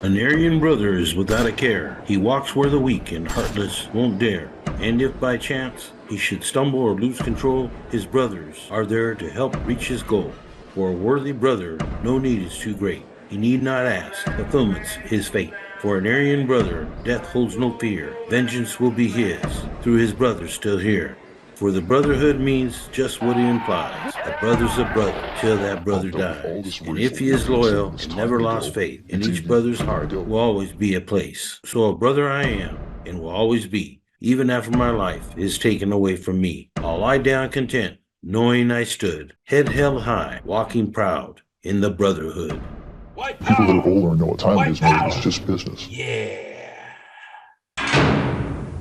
An Aryan brother is without a care. He walks where the weak and heartless won't dare. And if by chance he should stumble or lose control, his brothers are there to help reach his goal. For a worthy brother, no need is too great. He need not ask, fulfillment's his fate. For an Aryan brother, death holds no fear. Vengeance will be his, through his brothers still here. For the brotherhood means just what it implies. A brother's a brother till that brother dies. And if he is loyal and never lost faith, in each brother's heart will always be a place. So a brother I am and will always be, even after my life is taken away from me. I'll lie down content, knowing I stood, head held high, walking proud in the brotherhood. People that are older and know what time it is know it's just business. Yeah.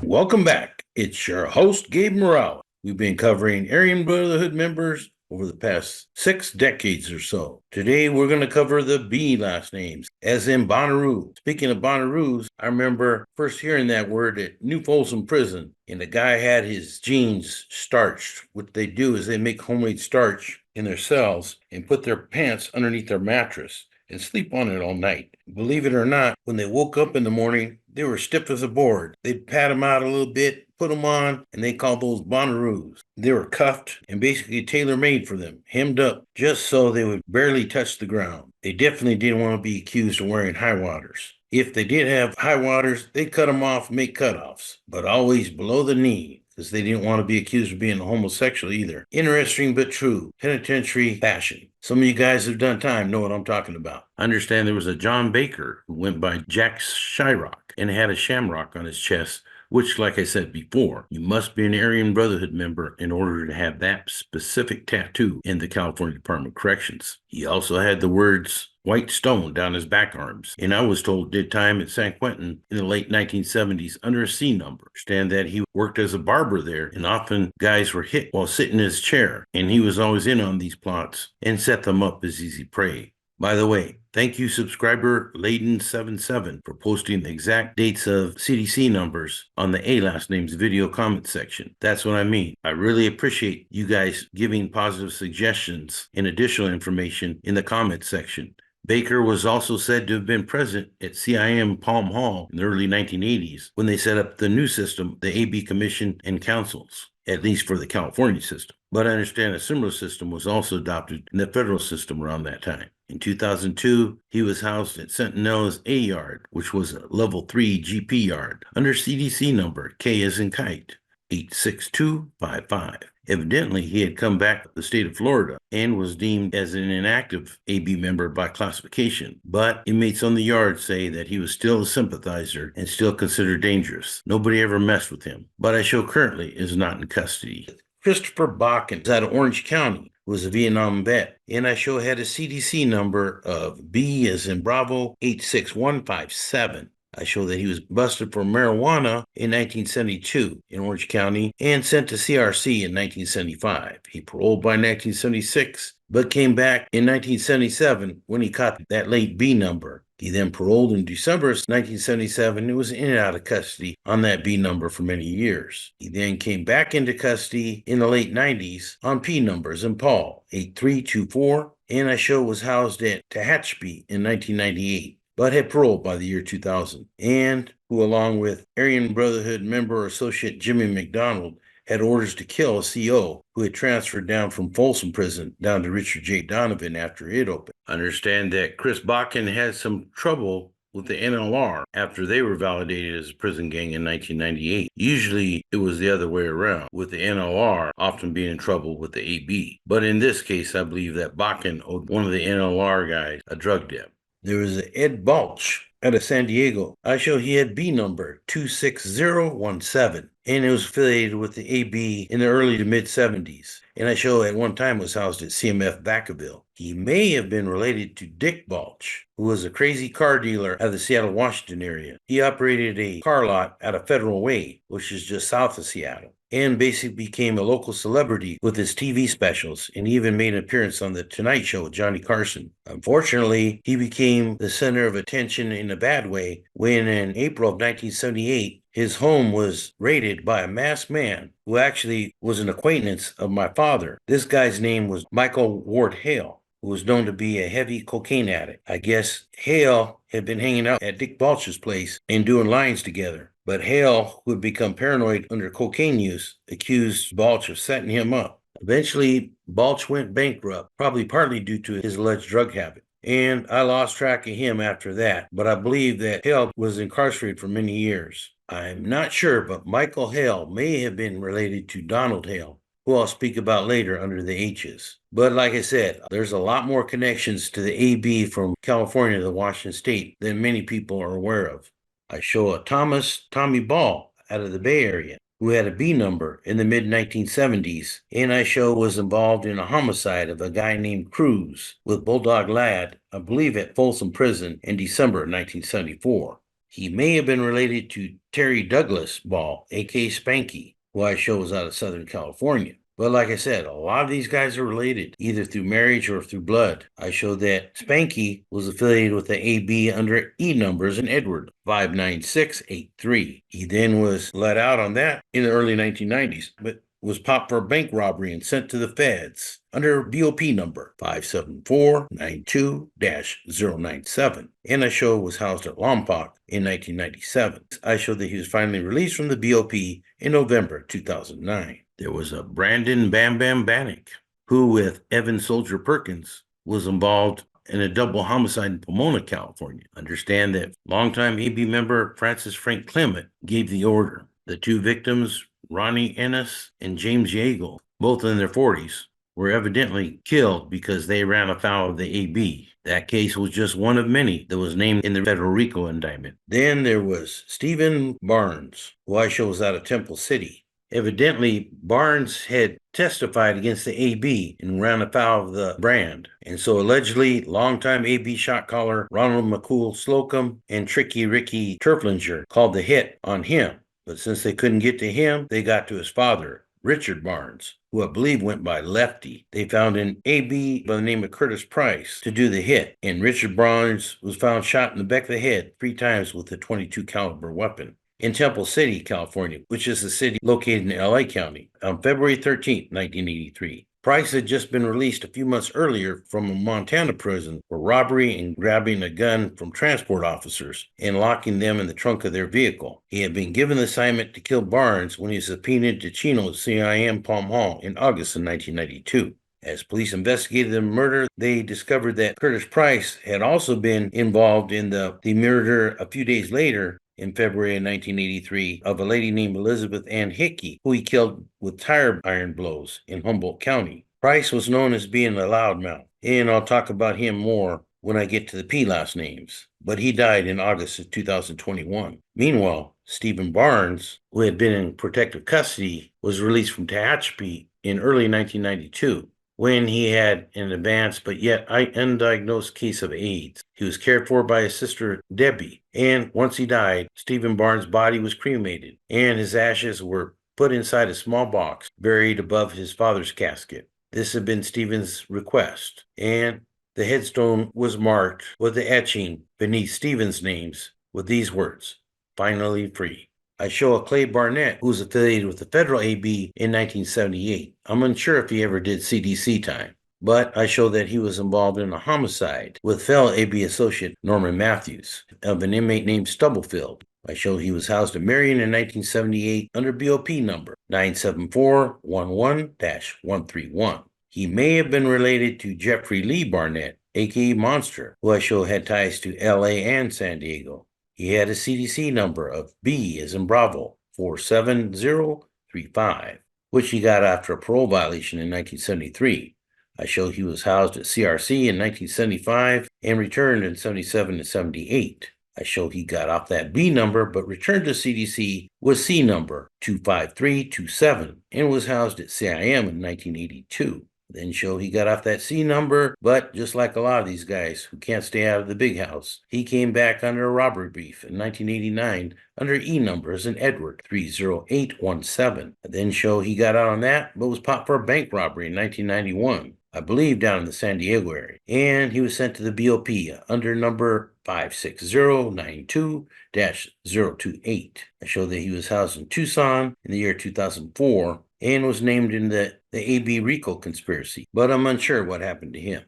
Welcome back. It's your host, Gabe Morales. We've been covering Aryan Brotherhood members over the past 6 decades or so. Today, we're going to cover the B last names, as in Bonnaroo. Speaking of Bonnaroos, I remember first hearing that word at New Folsom Prison, and the guy had his jeans starched. What they do is they make homemade starch in their cells and put their pants underneath their mattress and sleep on it all night. Believe it or not, when they woke up in the morning, they were stiff as a board. They'd pat them out a little bit, put them on, and they called those Bonnaroos. They were cuffed and basically tailor-made for them, hemmed up, just so they would barely touch the ground. They definitely didn't want to be accused of wearing high waters. If they did have high waters, they'd cut them off, make cutoffs, but always below the knee, because they didn't want to be accused of being a homosexual either. Interesting but true. Penitentiary fashion. Some of you guys have done time know what I'm talking about. I understand there was a John Baker who went by Jack Shyrock and had a shamrock on his chest, which, like I said before, you must be an Aryan Brotherhood member in order to have that specific tattoo in the California Department of Corrections. He also had the words White Stone down his back arms, and I was told did time at San Quentin in the late 1970s under a C number. Understand that he worked as a barber there, and often guys were hit while sitting in his chair, and he was always in on these plots and set them up as easy prey. By the way, thank you, subscriber Layden77, for posting the exact dates of CDC numbers on the A last names video comment section. That's what I mean. I really appreciate you guys giving positive suggestions and additional information in the comment section. Baker was also said to have been present at CIM Palm Hall in the early 1980s when they set up the new system, the AB Commission and Councils, at least for the California system. But I understand a similar system was also adopted in the federal system around that time. In 2002, he was housed at Sentinel's A Yard, which was a level 3 GP yard, under CDC number K as in kite, 86255. Evidently, he had come back to the state of Florida and was deemed as an inactive AB member by classification. But inmates on the yard say that he was still a sympathizer and still considered dangerous. Nobody ever messed with him. But I show currently is not in custody. Christopher Bakken out of Orange County was a Vietnam vet, and I show had a CDC number of B as in Bravo 86157. I show that he was busted for marijuana in 1972 in Orange County and sent to CRC in 1975. He paroled by 1976, but came back in 1977 when he caught that late B number. He then paroled in December of 1977 and was in and out of custody on that B number for many years. He then came back into custody in the late 90s on P numbers in Paul 8324, and I show was housed at Tehachapi in 1998. But had paroled by the year 2000, and who, along with Aryan Brotherhood member associate Jimmy McDonald, had orders to kill a CO who had transferred down from Folsom Prison down to Richard J. Donovan after it opened. I understand that Chris Bakken had some trouble with the NLR after they were validated as a prison gang in 1998. Usually it was the other way around, with the NLR often being in trouble with the AB. But in this case, I believe that Bakken owed one of the NLR guys a drug debt. There was Ed Balch out of San Diego. I show he had B number 26017, and it was affiliated with the AB in the early to mid 70s. And I show at one time was housed at CMF Vacaville. He may have been related to Dick Balch, who was a crazy car dealer out of the Seattle, Washington area. He operated a car lot out of Federal Way, which is just south of Seattle, and basically became a local celebrity with his TV specials, and even made an appearance on The Tonight Show with Johnny Carson. Unfortunately, he became the center of attention in a bad way when in April of 1978, his home was raided by a masked man who actually was an acquaintance of my father. This guy's name was Michael Ward Hale. who was known to be a heavy cocaine addict. I guess Hale had been hanging out at Dick Balch's place and doing lines together. But Hale, who had become paranoid under cocaine use, accused Balch of setting him up. Eventually, Balch went bankrupt, probably partly due to his alleged drug habit. And I lost track of him after that, but I believe that Hale was incarcerated for many years. I'm not sure, but Michael Hale may have been related to Donald Hale, who I'll speak about later under the H's. But like I said, there's a lot more connections to the AB from California to Washington State than many people are aware of. I show a Tommy Ball out of the Bay Area, who had a B number in the mid-1970s, and I show was involved in a homicide of a guy named Cruz with Bulldog Lad, I believe at Folsom Prison in December 1974. He may have been related to Terry Douglas Ball, aka Spanky, who I show was out of Southern California. But like I said, a lot of these guys are related, either through marriage or through blood. I show that Spanky was affiliated with the AB under E numbers in Edward, 59683. He then was let out on that in the early 1990s, but was popped for a bank robbery and sent to the feds under BOP number 57492-097. And I show was housed at Lompoc in 1997. I showed that he was finally released from the BOP in November 2009. There was a Brandon Bam Bam Bannock, who with Evan Soldier Perkins was involved in a double homicide in Pomona, California. Understand that longtime AB member Francis Frank Clement gave the order. The two victims, Ronnie Ennis and James Yeagle, both in their 40s, were evidently killed because they ran afoul of the AB. That case was just one of many that was named in the federal RICO indictment. Then there was Stephen Barnes, who I show was out of Temple City. Evidently, Barnes had testified against the AB and ran afoul of the brand. And so allegedly, longtime AB shot caller Ronald McCool Slocum and Tricky Ricky Turflinger called the hit on him. But since they couldn't get to him, they got to his father, Richard Barnes, who I believe went by Lefty. They found an AB by the name of Curtis Price to do the hit, and Richard Barnes was found shot in the back of the head 3 times with a .22 caliber weapon in Temple City, California, which is a city located in LA County, on February 13, 1983. Price had just been released a few months earlier from a Montana prison for robbery and grabbing a gun from transport officers and locking them in the trunk of their vehicle. He had been given the assignment to kill Barnes when he was subpoenaed to Chino's CIM Palm Hall in August of 1992. As police investigated the murder, they discovered that Curtis Price had also been involved in the murder a few days later in February of 1983 of a lady named Elizabeth Ann Hickey, who he killed with tire iron blows in Humboldt County. Price was known as being a loudmouth, and I'll talk about him more when I get to the P last names, but he died in August of 2021. Meanwhile, Stephen Barnes, who had been in protective custody, was released from Tehachapi in early 1992. When he had an advanced but yet undiagnosed case of AIDS. He was cared for by his sister Debbie, and once he died, Stephen Barnes' body was cremated, and his ashes were put inside a small box buried above his father's casket. This had been Stephen's request, and the headstone was marked with the etching beneath Stephen's names with these words, "Finally free." I show a Clay Barnett, who was affiliated with the federal AB in 1978. I'm unsure if he ever did CDC time, but I show that he was involved in a homicide with fellow AB associate Norman Matthews of an inmate named Stubblefield. I show he was housed in Marion in 1978 under BOP number 97411-131. He may have been related to Jeffrey Lee Barnett, aka Monster, who I show had ties to LA and San Diego. He had a CDC number of B as in Bravo 47035, which he got after a parole violation in 1973. I show he was housed at CRC in 1975 and returned in 77 to 78. I show he got off that B number but returned to CDC with C number 25327 and was housed at CIM in 1982. Then show he got off that C number, but just like a lot of these guys who can't stay out of the big house, he came back under a robbery brief in 1989 under E numbers in Edward 30817. Then show he got out on that, but was popped for a bank robbery in 1991, I believe down in the San Diego area, and he was sent to the BOP under number 56092-028. I show that he was housed in Tucson in the year 2004 and was named in the AB RICO conspiracy, but I'm unsure what happened to him.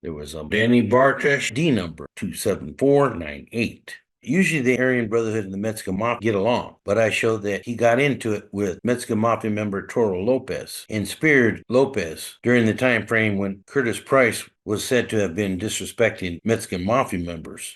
There was a Danny Bartesh, D number 27498. Usually the Aryan Brotherhood and the Mexican Mafia get along, but I showed that he got into it with Mexican Mafia member Toro Lopez and speared Lopez during the time frame when Curtis Price was said to have been disrespecting Mexican Mafia members.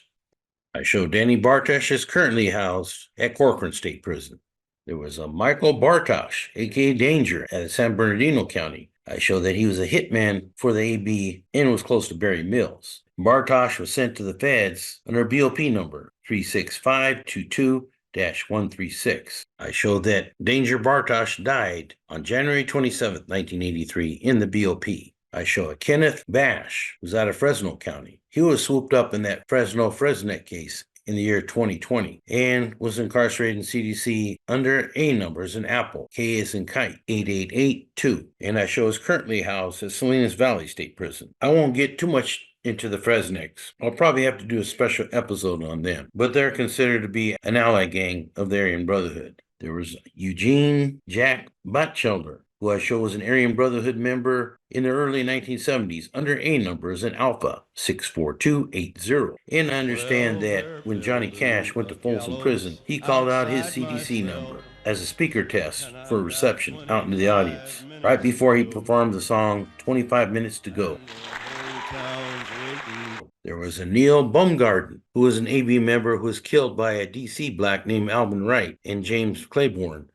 I showed Danny Bartesh is currently housed at Corcoran State Prison. There was a Michael Bartosh, aka Danger, at San Bernardino County. I showed that he was a hitman for the AB and was close to Barry Mills. Bartosh was sent to the feds under BOP number 36522-136. I showed that Danger Bartosh died on January 27, 1983 in the BOP. I show a Kenneth Bash, who's out of Fresno County. He was swooped up in that Fresno-Fresnet case in the year 2020 and was incarcerated in CDC under A numbers in Apple, K as in kite, 8882. And I show is currently housed at Salinas Valley State Prison. I won't get too much into the Fresniks. I'll probably have to do a special episode on them, but they're considered to be an ally gang of the Aryan Brotherhood. There was Eugene Jack Batchelder, who I show was an Aryan Brotherhood member in the early 1970s under A numbers in Alpha 64280. And I understand that when Johnny Cash went to Folsom Prison, he called out his CDC number as a speaker test for reception out into the audience, right before he performed the song 25 Minutes to Go. There was a Neil Baumgarten, who was an AB member who was killed by a DC black named Alvin Wright and James Claiborne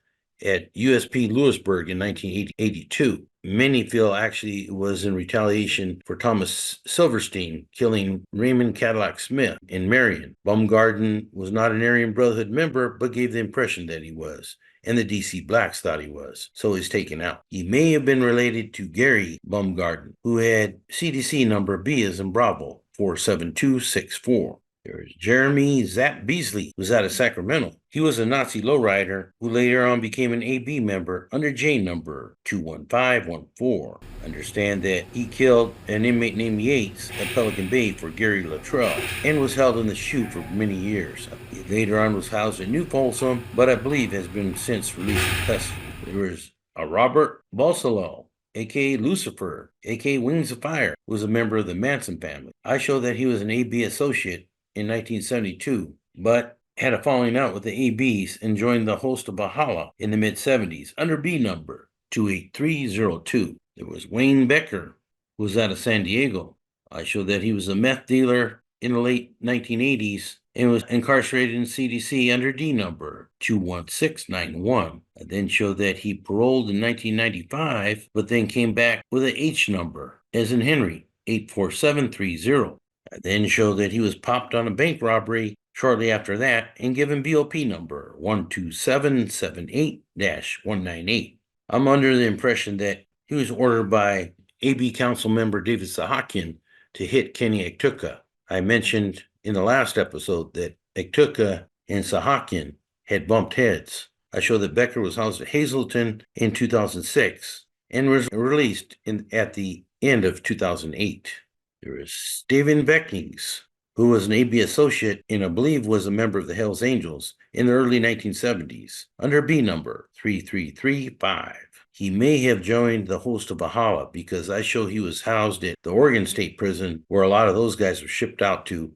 at USP Lewisburg in 1982. Many feel actually it was in retaliation for Thomas Silverstein killing Raymond Cadillac Smith in Marion. Baumgarten was not an Aryan Brotherhood member, but gave the impression that he was, and the DC blacks thought he was, so he's taken out. He may have been related to Gary Baumgarten, who had CDC number B as in Bravo 47264. There's Jeremy Zap Beasley, who's out of Sacramento. He was a Nazi lowrider who later on became an AB member under J number 21514. Understand that he killed an inmate named Yates at Pelican Bay for Gary Luttrell and was held in the SHU for many years. He later on was housed in New Folsom, but I believe has been since released from custody. There was a Robert Balsalow, a.k.a. Lucifer, a.k.a. Wings of Fire, who was a member of the Manson family. I show that he was an AB associate in 1972, but had a falling out with the ABs and joined the host of Bahala in the mid-70s under B number 28302. There was Wayne Becker, who was out of San Diego. I showed that he was a meth dealer in the late 1980s and was incarcerated in CDC under D number 21691. I then showed that he paroled in 1995, but then came back with an H number, as in Henry, 84730. I then showed that he was popped on a bank robbery shortly after that and given BOP number 12778-198. I'm under the impression that he was ordered by AB Council member David Sahakian to hit Kenny Ektuka. I mentioned in the last episode that Ektuka and Sahakian had bumped heads. I showed that Becker was housed at Hazleton in 2006 and was released at the end of 2008. There is Steven Veckings, who was an AB associate and I believe was a member of the Hells Angels in the early 1970s, under B number 3335. He may have joined the host of Bahala because I show he was housed at the Oregon State Prison, where a lot of those guys were shipped out to,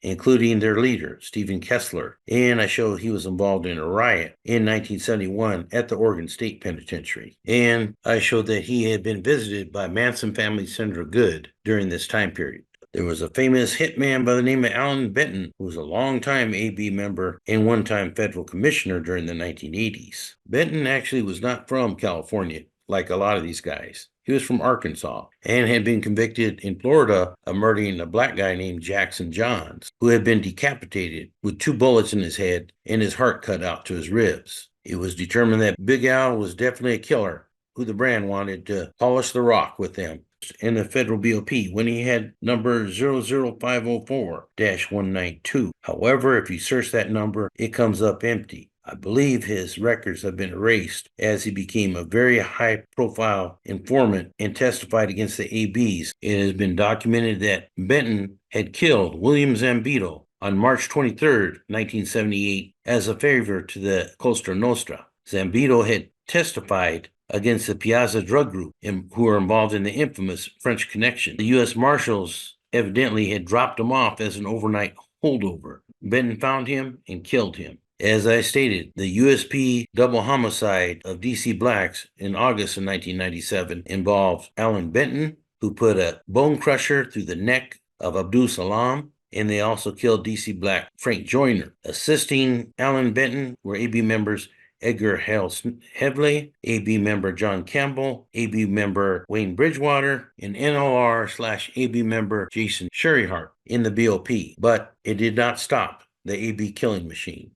including their leader, Stephen Kessler. And I show he was involved in a riot in 1971 at the Oregon State Penitentiary. And I showed that he had been visited by Manson family Senator Good during this time period. There was a famous hitman by the name of Alan Benton, who was a longtime AB member and one-time federal commissioner during the 1980s. Benton actually was not from California, like a lot of these guys. He was from Arkansas and had been convicted in Florida of murdering a black guy named Jackson Johns, who had been decapitated with 2 bullets in his head and his heart cut out to his ribs. It was determined that Big Al was definitely a killer, who the brand wanted to polish the rock with them in the federal BOP when he had number 00504-192. However, if you search that number, it comes up empty. I believe his records have been erased as he became a very high-profile informant and testified against the ABs. It has been documented that Benton had killed William Zambito on March 23, 1978, as a favor to the Costa Nostra. Zambito had testified against the Piazza drug group who were involved in the infamous French Connection. The U.S. Marshals evidently had dropped him off as an overnight holdover. Benton found him and killed him. As I stated, the USP double homicide of DC blacks in August of 1997 involved Alan Benton, who put a bone crusher through the neck of Abdul Salam, and they also killed DC black Frank Joyner. Assisting Alan Benton were AB members Edgar Hale Hevley, AB member John Campbell, AB member Wayne Bridgewater, and NLR/AB member Jason Sherryhart in the BOP. But it did not stop the AB killing machine.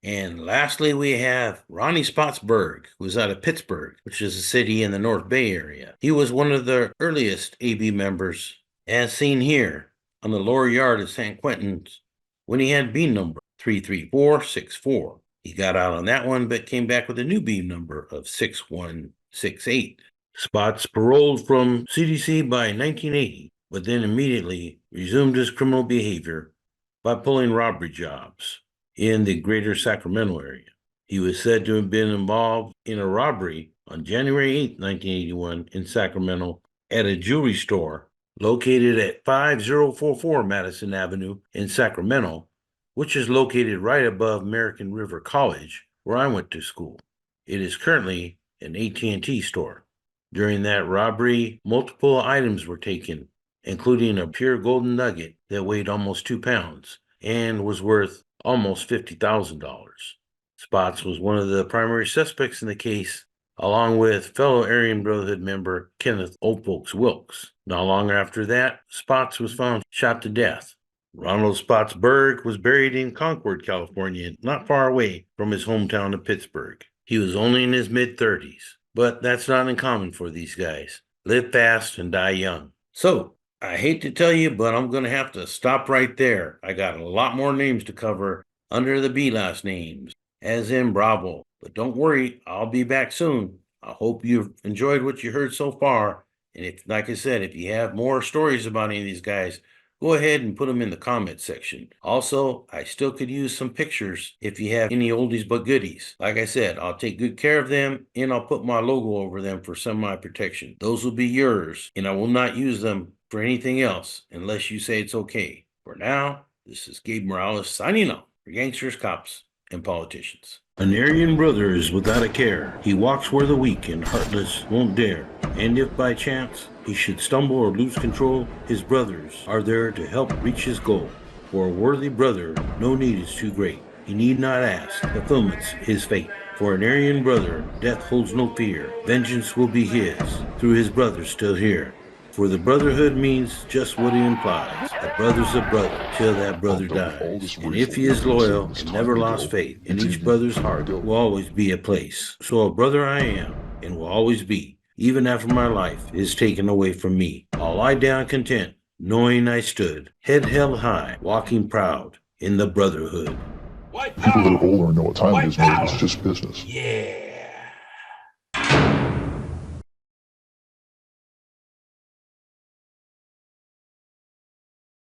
And lastly, we have Ronnie Spotsberg, who was out of Pittsburgh, which is a city in the North Bay area. He was one of the earliest AB members, as seen here on the lower yard of San Quentin's when he had beam number 33464. He got out on that one, but came back with a new beam number of 6168. Spots paroled from CDC by 1980, but then immediately resumed his criminal behavior by pulling robbery jobs in the greater Sacramento area. He was said to have been involved in a robbery on January 8, 1981 in Sacramento at a jewelry store located at 5044 Madison Avenue in Sacramento, which is located right above American River College, where I went to school. It is currently an AT&T store. During that robbery, multiple items were taken, including a pure golden nugget that weighed almost 2 pounds and was worth almost $50,000. Spots was one of the primary suspects in the case, along with fellow Aryan Brotherhood member Kenneth Old Folks Wilkes. Not long after that, Spots was found shot to death. Ronald Spotsberg was buried in Concord, California, not far away from his hometown of Pittsburgh. He was only in his mid-30s, but that's not uncommon for these guys. Live fast and die young. So, I hate to tell you, but I'm going to have to stop right there. I got a lot more names to cover under the B last names, as in Bravo. But don't worry, I'll be back soon. I hope you've enjoyed what you heard so far. And if, like I said, if you have more stories about any of these guys, go ahead and put them in the comment section. Also, I still could use some pictures if you have any oldies but goodies. Like I said, I'll take good care of them and I'll put my logo over them for semi-protection. Those will be yours, and I will not use them for anything else unless you say it's okay. For now, this is Gabe Morales signing off for gangsters, cops, and politicians. An Aryan brother is without a care. He walks where the weak and heartless won't dare. And if by chance he should stumble or lose control, his brothers are there to help reach his goal. For a worthy brother, no need is too great. He need not ask, fulfillment's his fate. For an Aryan brother, death holds no fear. Vengeance will be his, through his brothers still here. For the brotherhood means just what it implies. A brother's a brother till that brother dies. And if he is loyal and never lost faith, in each brother's heart will always be a place. So a brother I am, and will always be, even after my life is taken away from me. I'll lie down content, knowing I stood, head held high, walking proud in the brotherhood. People that are older know what time it is, man. It's just business. Yeah.